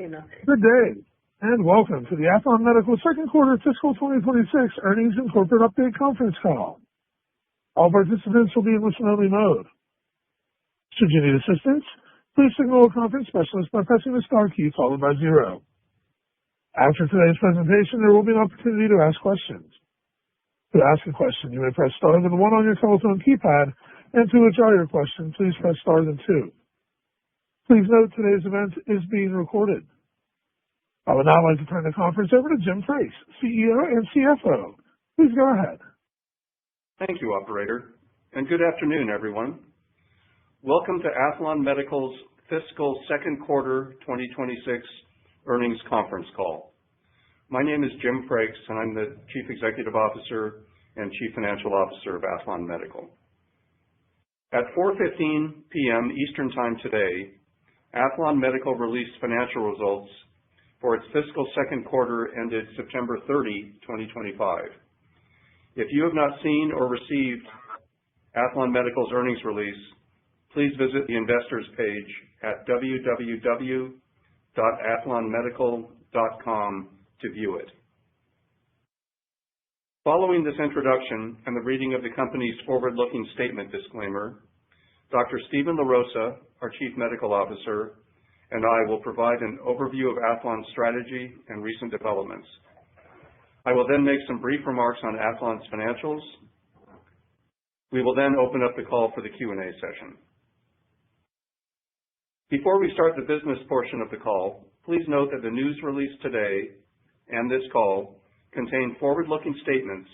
Good day, and welcome to the Aethlon Medical Second Quarter Fiscal 2026 Earnings and Corporate Update Conference Call. All participants will be in listen-only mode. Should you need assistance, please signal a conference specialist by pressing the star key followed by 0. After today's presentation, there will be an opportunity to ask questions. To ask a question, you may press star then 1 on your telephone keypad, and to withdraw your question, please press star then 2. Please note today's event is being recorded. I would now like to turn the conference over to Jim Frakes, CEO and CFO. Please go ahead. Thank you, operator, and good afternoon, everyone. Welcome to Aethlon Medical's Fiscal Second Quarter 2026 Earnings Conference Call. My name is Jim Frakes, and I'm the Chief Executive Officer and Chief Financial Officer of Aethlon Medical. At 4:15 p.m. Eastern Time today, Aethlon Medical released financial results for its fiscal second quarter ended September 30, 2025. If you have not seen or received Aethlon Medical's earnings release, please visit the investors page at www.aethlonmedical.com to view it. Following this introduction and the reading of the company's forward-looking statement disclaimer, Dr. Steven LaRosa, our Chief Medical Officer, and I will provide an overview of Aethlon's strategy and recent developments. I will then make some brief remarks on Aethlon's financials. We will then open up the call for the Q&A session. Before we start the business portion of the call, please note that the news released today and this call contain forward-looking statements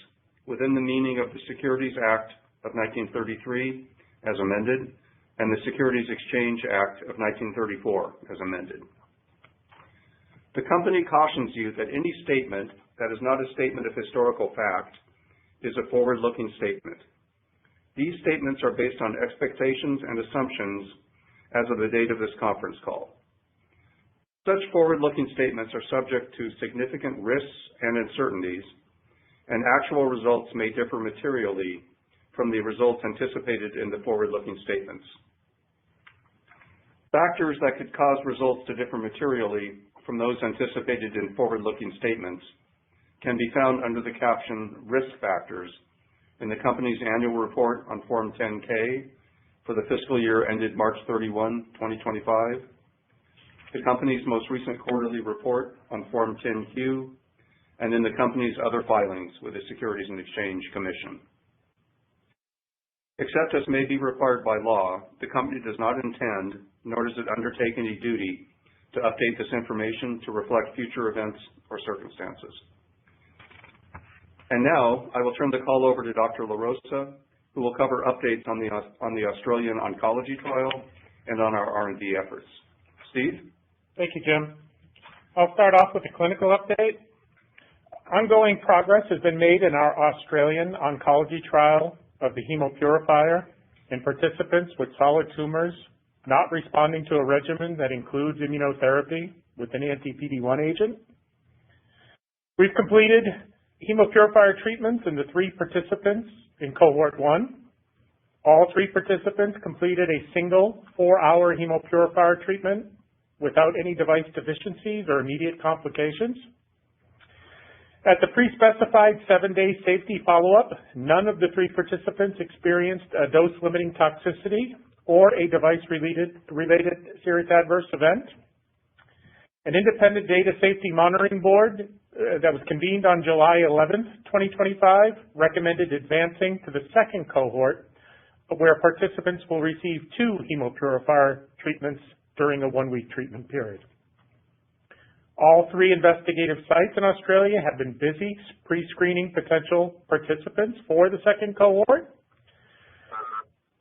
within the meaning of the Securities Act of 1933 as amended, and the Securities Exchange Act of 1934 as amended. The company cautions you that any statement that is not a statement of historical fact is a forward-looking statement. These statements are based on expectations and assumptions as of the date of this conference call. Such forward-looking statements are subject to significant risks and uncertainties, and actual results may differ materially from the results anticipated in the forward-looking statements. Factors that could cause results to differ materially from those anticipated in forward-looking statements can be found under the caption Risk Factors in the company's annual report on Form 10-K for the fiscal year ended March 31, 2025, the company's most recent quarterly report on Form 10-Q, and in the company's other filings with the Securities and Exchange Commission. Except as may be required by law, the company does not intend, nor does it undertake any duty, to update this information to reflect future events or circumstances. And now, I will turn the call over to Dr. LaRosa, who will cover updates on the Australian oncology trial and on our R&D efforts. Steve? Thank you, Jim. I'll start off with a clinical update. Ongoing progress has been made in our Australian oncology trial of the Hemopurifier in participants with solid tumors not responding to a regimen that includes immunotherapy with an anti-PD-1 agent. We've completed Hemopurifier treatments in the 3 participants in Cohort 1. All 3 participants completed a single 4-hour Hemopurifier treatment without any device deficiencies or immediate complications. At the pre-specified 7-day safety follow-up, none of the 3 participants experienced a dose-limiting toxicity or a device-related serious adverse event. An independent data safety monitoring board that was convened on July 11, 2025, recommended advancing to the second cohort, where participants will receive 2 Hemopurifier treatments during a 1-week treatment period. All 3 investigative sites in Australia have been busy pre-screening potential participants for the second cohort.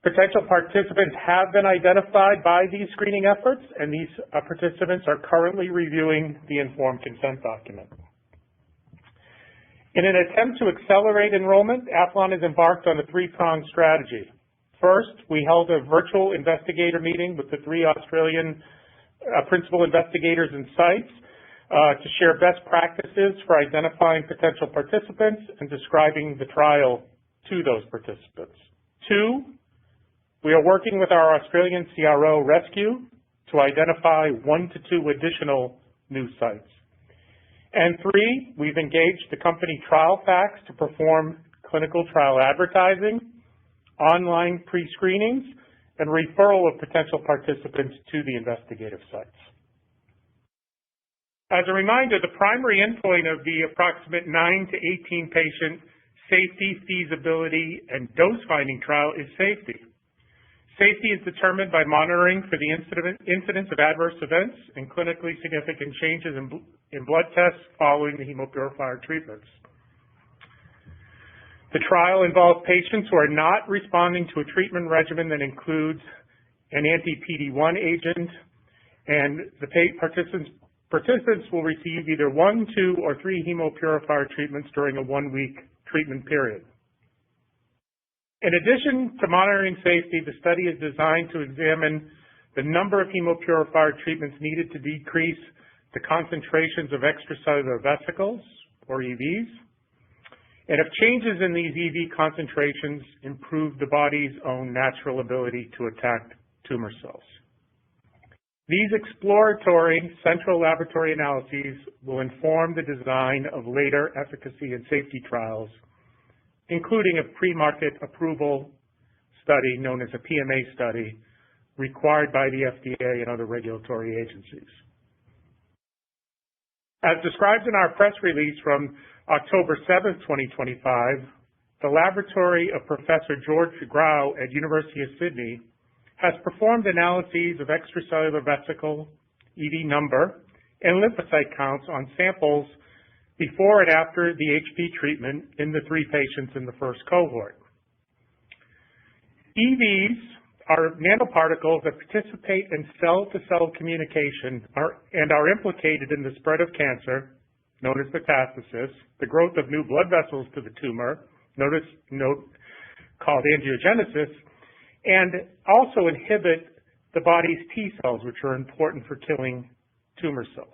Potential participants have been identified by these screening efforts, and these participants are currently reviewing the informed consent document. In an attempt to accelerate enrollment, Aethlon has embarked on a 3-pronged strategy. First, we held a virtual investigator meeting with the 3 Australian principal investigators and sites to share best practices for identifying potential participants and describing the trial to those participants. 2, we are working with our Australian CRO Rescue to identify 1 to 2 additional new sites. And 3, we've engaged the company TrialFax to perform clinical trial advertising, online pre-screenings, and referral of potential participants to the investigative sites. As a reminder, the primary endpoint of the approximate 9 to 18 patient safety, feasibility, and dose-finding trial is safety. Safety is determined by monitoring for the incidence of adverse events and clinically significant changes in blood tests following the Hemopurifier treatments. The trial involves patients who are not responding to a treatment regimen that includes an anti-PD-1 agent, and the participants will receive either 1, 2, or 3 Hemopurifier treatments during a 1-week treatment period. In addition to monitoring safety, the study is designed to examine the number of Hemopurifier treatments needed to decrease the concentrations of extracellular vesicles, or EVs, and if changes in these EV concentrations improve the body's own natural ability to attack tumor cells. These exploratory central laboratory analyses will inform the design of later efficacy and safety trials, including a pre-market approval study known as a PMA study required by the FDA and other regulatory agencies. As described in our press release from October 7, 2025, the laboratory of Professor George Grau at University of Sydney has performed analyses of extracellular vesicle, EV number, and lymphocyte counts on samples before and after the HP treatment in the 3 patients in the first cohort. EVs are nanoparticles that participate in cell-to-cell communication and are implicated in the spread of cancer, known as metastasis, the growth of new blood vessels to the tumor, called angiogenesis, and also inhibit the body's T cells, which are important for killing tumor cells.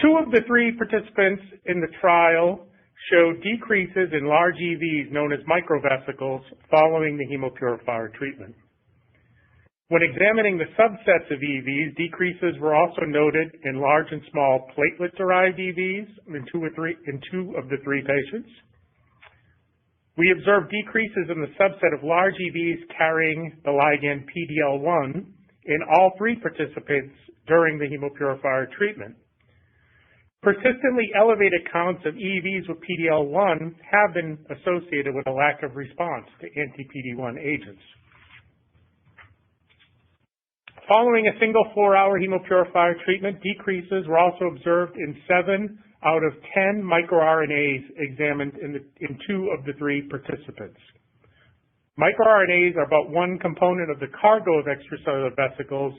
2 of the 3 participants in the trial showed decreases in large EVs known as microvesicles following the Hemopurifier treatment. When examining the subsets of EVs, decreases were also noted in large and small platelet-derived EVs in 2 of the 3 patients. We observed decreases in the subset of large EVs carrying the ligand PD-L1 in all 3 participants during the Hemopurifier treatment. Persistently elevated counts of EVs with PD-L1 have been associated with a lack of response to anti-PD-1 agents. Following a single 4-hour Hemopurifier treatment, decreases were also observed in 7 out of 10 microRNAs examined in 2 of the 3 participants. MicroRNAs are about 1 component of the cargo of extracellular vesicles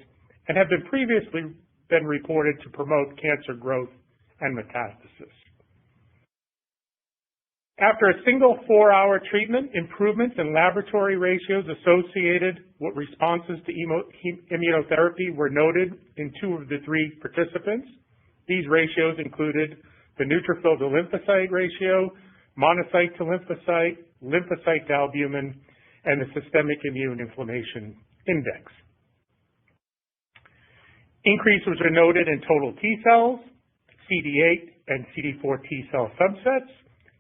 and have previously been reported to promote cancer growth and metastasis. After a single 4-hour treatment, improvements in laboratory ratios associated with responses to immunotherapy were noted in 2 of the 3 participants. These ratios included the neutrophil to lymphocyte ratio, monocyte to lymphocyte, lymphocyte to albumin, and the systemic immune inflammation index. Increases were noted in total T cells, CD8 and CD4 T cell subsets,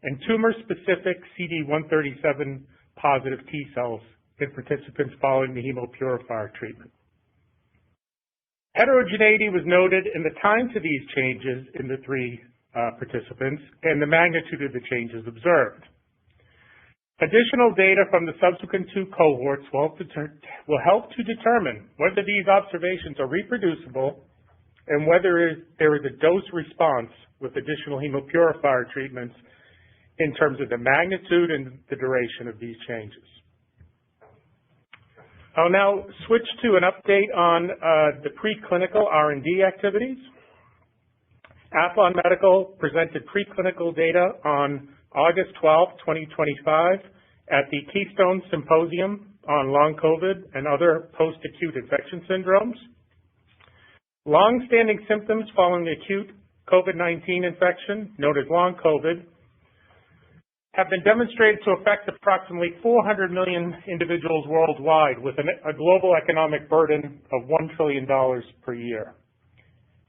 and tumor-specific CD137 positive T cells in participants following the Hemopurifier treatment. Heterogeneity was noted in the time to these changes in the 3 participants and the magnitude of the changes observed. Additional data from the subsequent 2 cohorts will help to determine whether these observations are reproducible and whether there is a dose response with additional Hemopurifier treatments in terms of the magnitude and the duration of these changes. I'll now switch to an update on the preclinical R&D activities. Aethlon Medical presented preclinical data on August 12, 2025 at the Keystone Symposium on Long COVID and Other Post-Acute Infection Syndromes. Long-standing symptoms following acute COVID-19 infection, known as long COVID, have been demonstrated to affect approximately 400 million individuals worldwide with a global economic burden of $1 trillion per year.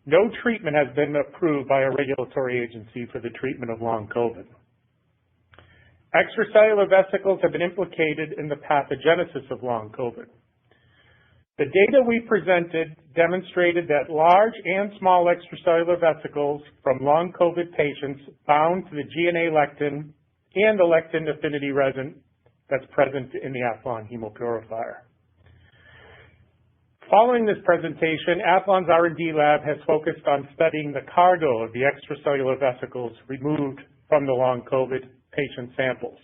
no treatment has been approved by a regulatory agency for the treatment of long COVID. Extracellular vesicles have been implicated in the pathogenesis of long COVID. The data we presented demonstrated that large and small extracellular vesicles from long COVID patients bound to the GNA lectin and the lectin affinity resin that's present in the Aethlon hemopurifier. Following this presentation, Aethlon's R&D lab has focused on studying the cargo of the extracellular vesicles removed from the long COVID patient samples.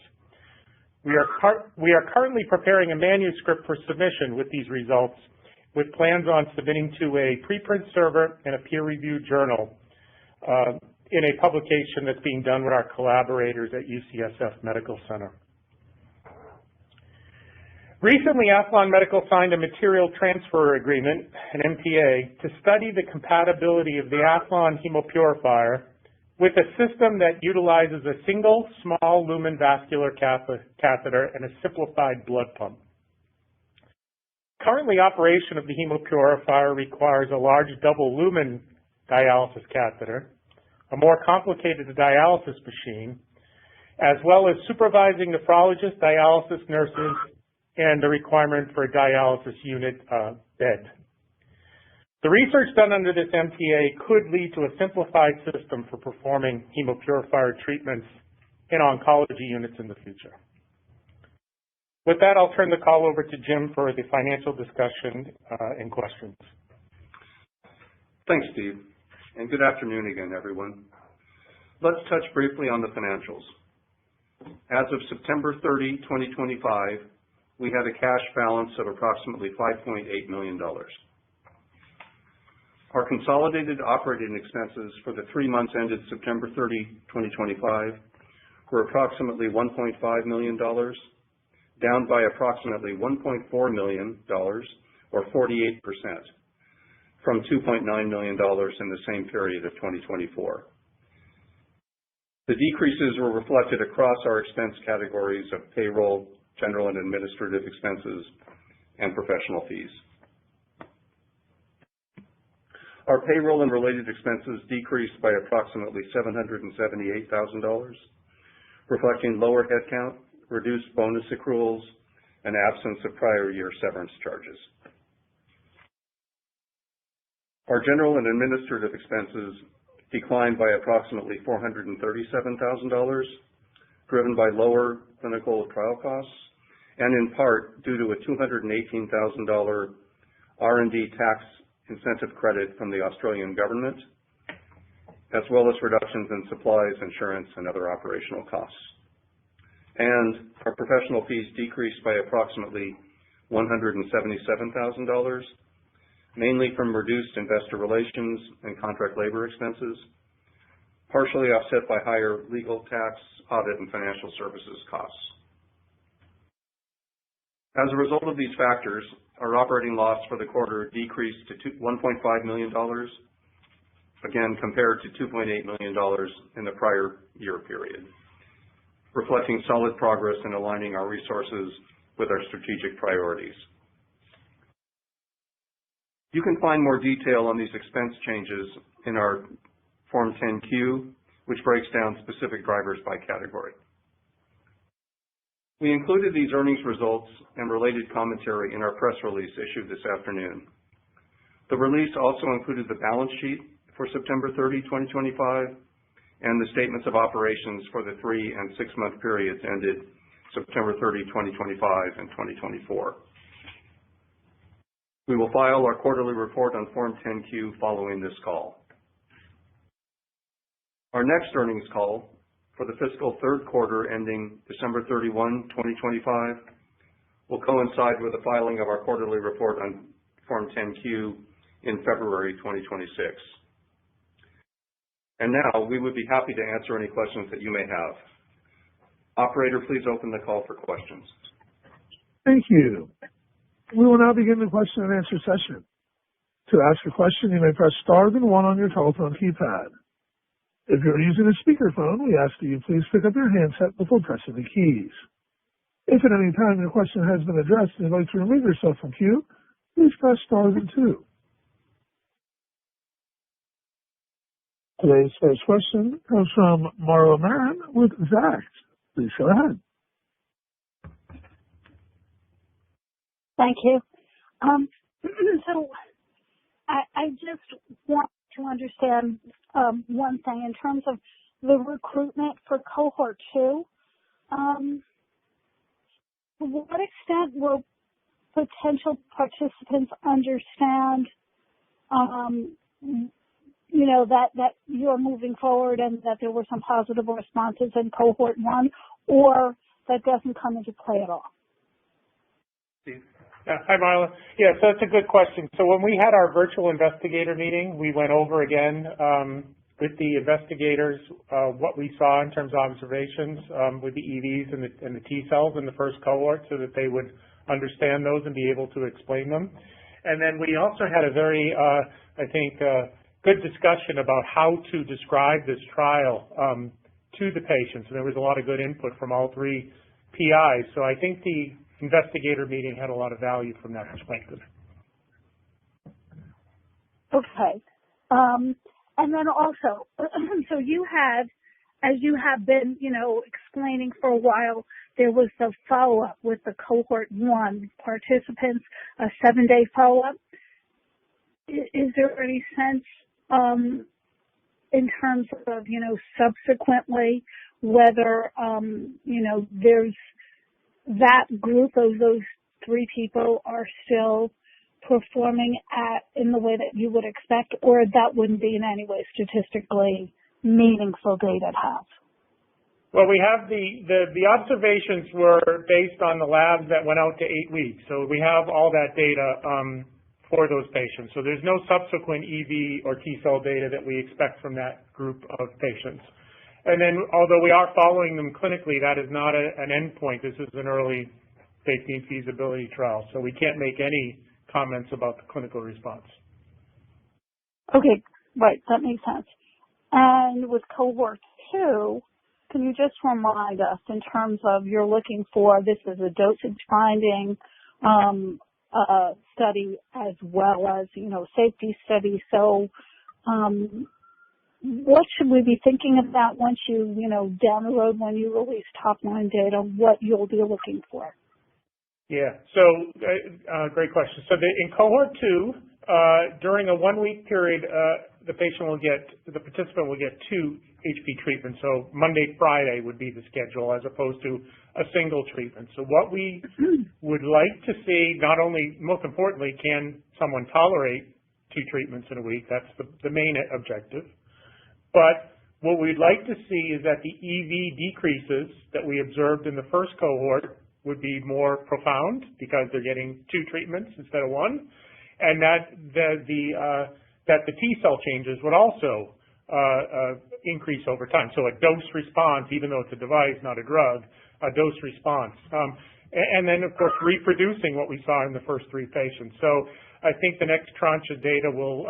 We are currently preparing a manuscript for submission with these results, with plans on submitting to a preprint server and a peer-reviewed journal in a publication that's being done with our collaborators at UCSF Medical Center. Recently, Aethlon Medical signed a material transfer agreement, an MTA, to study the compatibility of the Aethlon hemopurifier with a system that utilizes a single small lumen vascular catheter and a simplified blood pump. Currently, operation of the hemopurifier requires a large double lumen dialysis catheter, a more complicated dialysis machine, as well as supervising nephrologists, dialysis nurses, and the requirement for a dialysis unit bed. The research done under this MTA could lead to a simplified system for performing hemopurifier treatments in oncology units in the future. With that, I'll turn the call over to Jim for the financial discussion and questions. Thanks, Steve, and good afternoon again, everyone. Let's touch briefly on the financials. As of September 30, 2025, we had a cash balance of approximately $5.8 million. Our consolidated operating expenses for the 3 months ended September 30, 2025, were approximately $1.5 million, down by approximately $1.4 million, or 48%, from $2.9 million in the same period of 2024. The decreases were reflected across our expense categories of payroll, general and administrative expenses, and professional fees. Our payroll and related expenses decreased by approximately $778,000, reflecting lower headcount, reduced bonus accruals, and absence of prior year severance charges. Our general and administrative expenses declined by approximately $437,000, driven by lower clinical trial costs, and in part due to a $218,000 R&D tax incentive credit from the Australian government, as well as reductions in supplies, insurance, and other operational costs. And our professional fees decreased by approximately $177,000, mainly from reduced investor relations and contract labor expenses, partially offset by higher legal, tax, audit, and financial services costs. As a result of these factors, our operating loss for the quarter decreased to $1.5 million, again compared to $2.8 million in the prior year period, reflecting solid progress in aligning our resources with our strategic priorities. You can find more detail on these expense changes in our Form 10-Q, which breaks down specific drivers by category. We included these earnings results and related commentary in our press release issued this afternoon. The release also included the balance sheet for September 30, 2025, and the statements of operations for the 3 and 6 month periods ended September 30, 2025 and 2024. We will file our quarterly report on Form 10-Q following this call. Our next earnings call for the fiscal third quarter ending December 31, 2025, will coincide with the filing of our quarterly report on Form 10-Q in February 2026. And now we would be happy to answer any questions that you may have. Operator, please open the call for questions. Thank you. We will now begin the question and answer session. To ask a question, you may press star then 1 on your telephone keypad. If you're using a speakerphone, we ask that you please pick up your handset before pressing the keys. If at any time your question has been addressed and you'd like to remove yourself from queue, please press star then 2. Today's first question comes from Marla Marin with Zacks. Please go ahead. Thank you. So I just want to understand one thing in terms of the recruitment for cohort 2. To what extent will potential participants understand, that you're moving forward and that there were some positive responses in cohort 1, or that doesn't come into play at all? Hi, Marla. Yeah, so it's a good question. So when we had our virtual investigator meeting, we went over again with the investigators what we saw in terms of observations with the EVs and the T cells in the first cohort so that they would understand those and be able to explain them. And then we also had a very, good discussion about how to describe this trial to the patients. And there was a lot of good input from all 3 PIs. So I think the investigator meeting had a lot of value from that perspective. Okay. And then also, so you had, as you have been, explaining for a while, there was the follow-up with the cohort 1 participants, a 7-day follow-up. Is there any sense in terms of, subsequently whether, there's that group of those 3 people are still performing in the way that you would expect, or that wouldn't be in any way statistically meaningful data to have? Well, we have the observations were based on the labs that went out to 8 weeks. So we have all that data for those patients. So there's no subsequent EV or T cell data that we expect from that group of patients. And then, although we are following them clinically, that is not an endpoint. This is an early safety and feasibility trial, so we can't make any comments about the clinical response. Okay, right, that makes sense. And with cohort 2, can you just remind us in terms of you're looking for, this is a dosage finding study as well as, safety study. So what should we be thinking about once you, down the road when you release top-line data, what you'll be looking for? Yeah, so great question. So in cohort 2, during a 1-week period, the participant will get 2 HP treatments. So Monday, Friday would be the schedule as opposed to a single treatment. So what we would like to see, not only, most importantly, can someone tolerate 2 treatments in a week? That's the main objective. But what we'd like to see is that the EV decreases that we observed in the first cohort would be more profound because they're getting 2 treatments instead of 1, and that the T cell changes would also increase over time. So a dose response, even though it's a device, not a drug, a dose response. And then, of course, reproducing what we saw in the first 3 patients. So I think the next tranche of data will,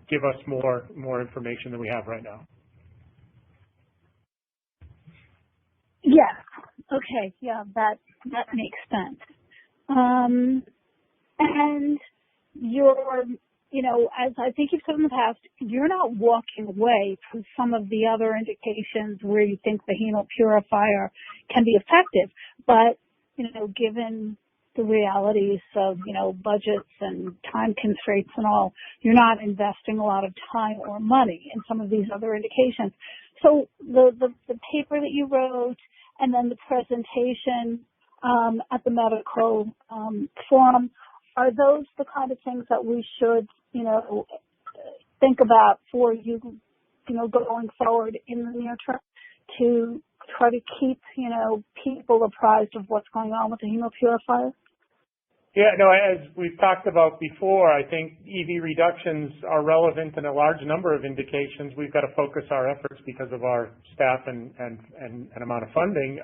give us more information than we have right now. Yeah. Okay. Yeah, that makes sense. And you're, as I think you've said in the past, you're not walking away from some of the other indications where you think the hemopurifier can be effective. But, given the realities of, budgets and time constraints and all, you're not investing a lot of time or money in some of these other indications. So the paper that you wrote and then the presentation at the medical forum, are those the kind of things that we should, think about for you, going forward in the near term to try to keep, people apprised of what's going on with the hemopurifier? Yeah, no, as we've talked about before, I think EV reductions are relevant in a large number of indications. We've got to focus our efforts because of our staff and amount of funding.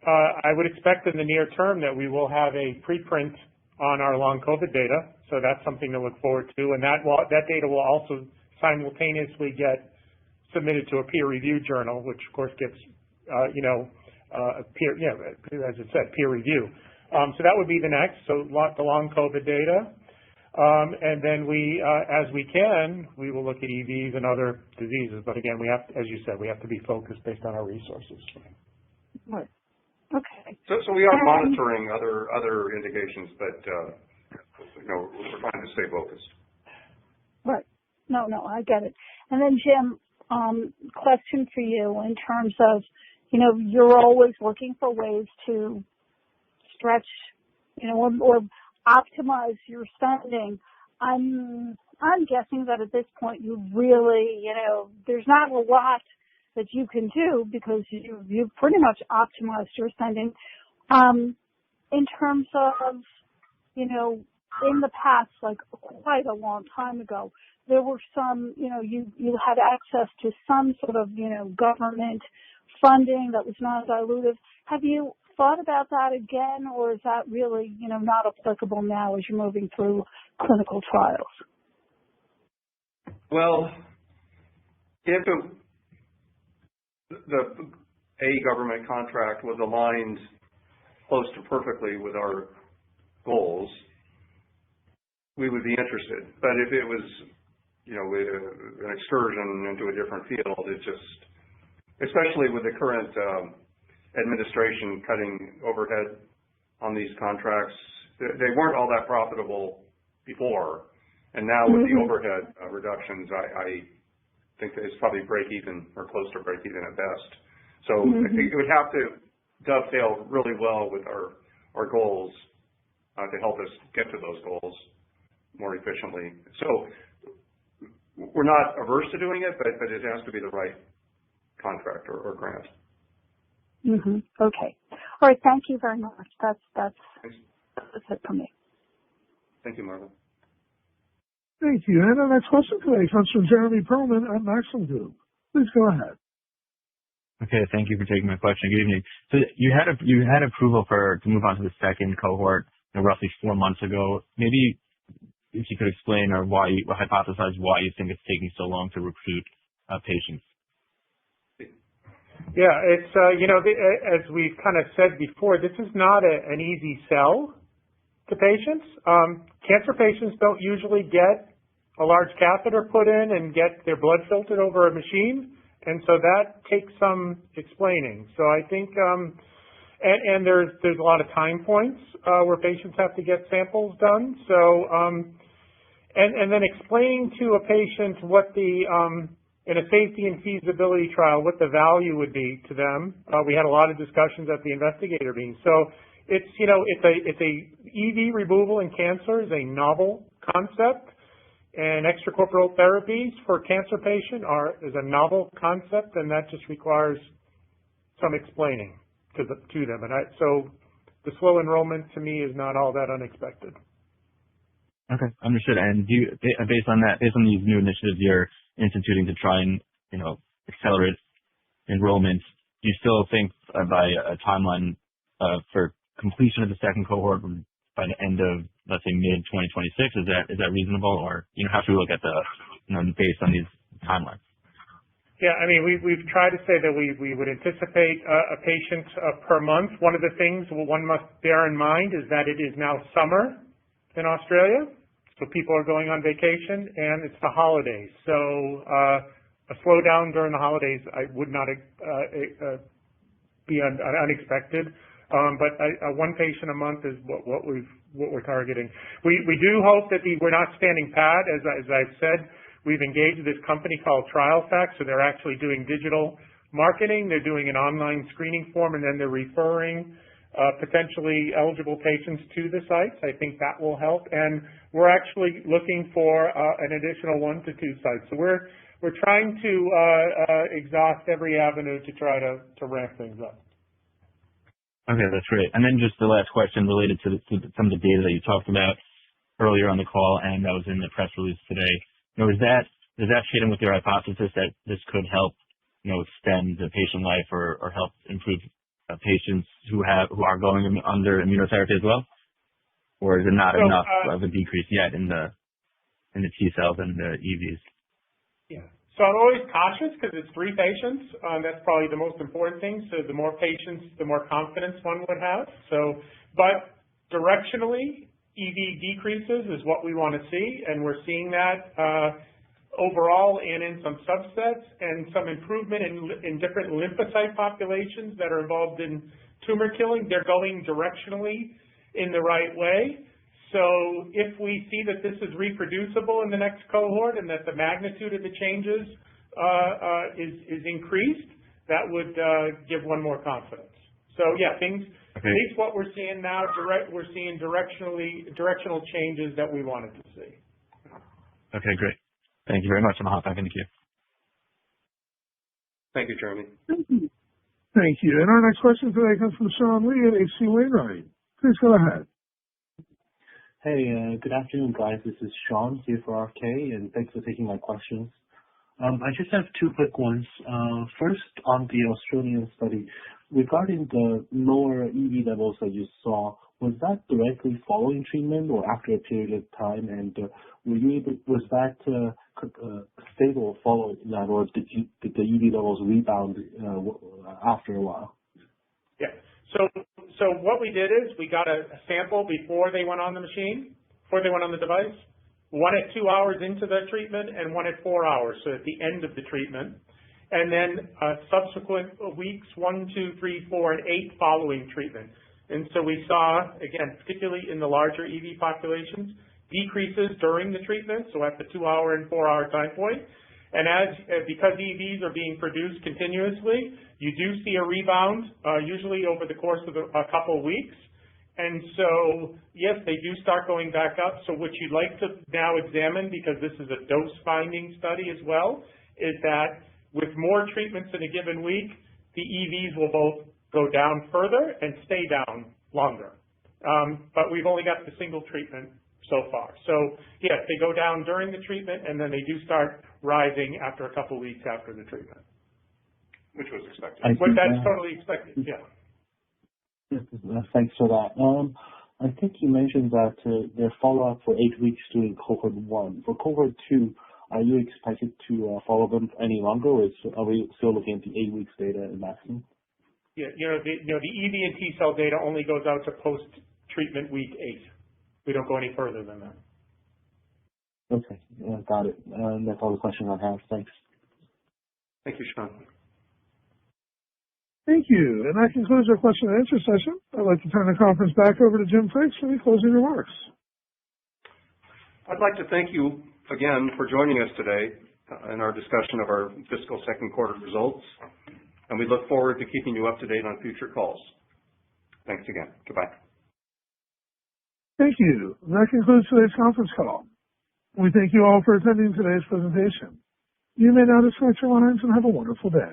I would expect in the near term that we will have a preprint on our long COVID data, so that's something to look forward to, and that data will also simultaneously get submitted to a peer-reviewed journal, which of course gets, as it said, peer review. So that would be the next. So the long COVID data. And then as we can, we will look at EVs and other diseases. But again, we have, as you said, we have to be focused based on our resources. Right. Okay. So we are monitoring other indications, but we're trying to stay focused. Right. No, I get it. And then Jim, question for you in terms of, you're always looking for ways to stretch, or optimize your spending. I'm guessing that at this point you really, there's not a lot that you can do because you've pretty much optimized your spending. In terms of, in the past, like quite a long time ago, there were some, you had access to some sort of, government funding that was non-dilutive. Have you thought about that again, or is that really, not applicable now as you're moving through clinical trials? Well, if the government contract was aligned close to perfectly with our goals, we would be interested. But if it was, an excursion into a different field, it just, especially with the current administration cutting overhead on these contracts, they weren't all that profitable before. And now with the overhead reductions, I think that it's probably break even or close to break even at best. So I think it would have to dovetail really well with our goals to help us get to those goals more efficiently. So we're not averse to doing it, but it has to be the right contract or grant. Okay. All right. Thank you very much. That's it for me. Thank you, Marla. Thank you. And our next question today comes from Jeremy Perlman at Maxim Group. Please go ahead. Okay, thank you for taking my question. Good evening. So you had approval to move on to the second cohort roughly 4 months ago. Maybe if you could explain or hypothesize why you think it's taking so long to recruit patients. Yeah, it's as we've kind of said before, this is not an easy sell to patients. Cancer patients don't usually get a large catheter put in and get their blood filtered over a machine, and so that takes some explaining. So I think, and there's a lot of time points where patients have to get samples done. So, and then explaining to a patient what the in a safety and feasibility trial, what the value would be to them. We had a lot of discussions at the investigator meeting. So it's a EV removal in cancer is a novel concept, and extracorporeal therapies for cancer patient is a novel concept, and that just requires some explaining to them. And so the slow enrollment to me is not all that unexpected. Okay, understood. And based on these new initiatives you're instituting to try and accelerate enrollment, do you still think by a timeline for completion of the second cohort by the end of, let's say, mid 2026? Is that reasonable, or how should we look at based on these timelines? Yeah, I mean, we've tried to say that we would anticipate a patient per month. One of the things one must bear in mind is that it is now summer in Australia, so people are going on vacation, and it's the holidays. So a slowdown during the holidays would not be unexpected. But one patient a month is what we're targeting. We do hope that we're not standing pat. As I've said, we've engaged this company called TrialFact, so they're actually doing digital marketing. They're doing an online screening form, and then they're referring potentially eligible patients to the sites. I think that will help. And we're actually looking for an additional 1 to 2 sites. So we're trying to exhaust every avenue to try to ramp things up. Okay, that's great. And then just the last question related to some of the data that you talked about earlier on the call, and that was in the press release today. Does that fit in with your hypothesis that this could help, extend the patient life or help improve patients who are going under immunotherapy as well, or is it not enough of a decrease yet in the T cells and the EVs? Yeah. So I'm always cautious because it's 3 patients. That's probably the most important thing. So the more patients, the more confidence one would have. So, but directionally, EV decreases is what we want to see, and we're seeing that overall and in some subsets, and some improvement in different lymphocyte populations that are involved in tumor killing. They're going directionally in the right way. So if we see that this is reproducible in the next cohort and that the magnitude of the changes is increased, that would give one more confidence. So yeah, things, okay. At least what we're seeing now, we're seeing directional changes that we wanted to see. Okay, great. Thank you very much. I'm going to hop back in the queue. Thank you, Jeremy. Thank you. And our next question today comes from Sean Lee at H.C. Wainwright. Please go ahead. Hey, good afternoon, guys. This is Sean here for RK, and thanks for taking my questions. I just have two quick ones. First, on the Australian study, regarding the lower EV levels that you saw, was that directly following treatment or after a period of time? And was that stable following that, or did the EV levels rebound after a while? Yeah. So what we did is we got a sample before they went on the machine, before they went on the device, one at 2 hours into the treatment and one at 4 hours, so at the end of the treatment. And then subsequent weeks, 1, 2, 3, 4, and 8 following treatment. And so we saw, again, particularly in the larger EV populations, decreases during the treatment, so at the 2 hour and 4 hour time point. And because EVs are being produced continuously, you do see a rebound, usually over the course of a couple of weeks. And so, yes, they do start going back up. So what you'd like to now examine, because this is a dose-finding study as well, is that with more treatments in a given week, the EVs will both go down further and stay down longer. But we've only got the single treatment so far. So, yes, they go down during the treatment, and then they do start rising after a couple of weeks after the treatment. Which was expected. That's totally expected, yeah. Thanks for that. I think you mentioned that their follow-up for 8 weeks during cohort 1. For cohort 2, are you expected to follow them any longer, or are we still looking at the 8 weeks data in maximum? Yeah, the EV and T cell data only goes out to post-treatment week 8. We don't go any further than that. Okay, got it. That's all the questions I have. Thanks. Thank you, Sean. Thank you. And that concludes our question and answer session. I'd like to turn the conference back over to Jim Frakes for any closing remarks. I'd like to thank you again for joining us today in our discussion of our fiscal second quarter results, and we look forward to keeping you up to date on future calls. Thanks again. Goodbye. Thank you. That concludes today's conference call. We thank you all for attending today's presentation. You may now disconnect your lines and have a wonderful day.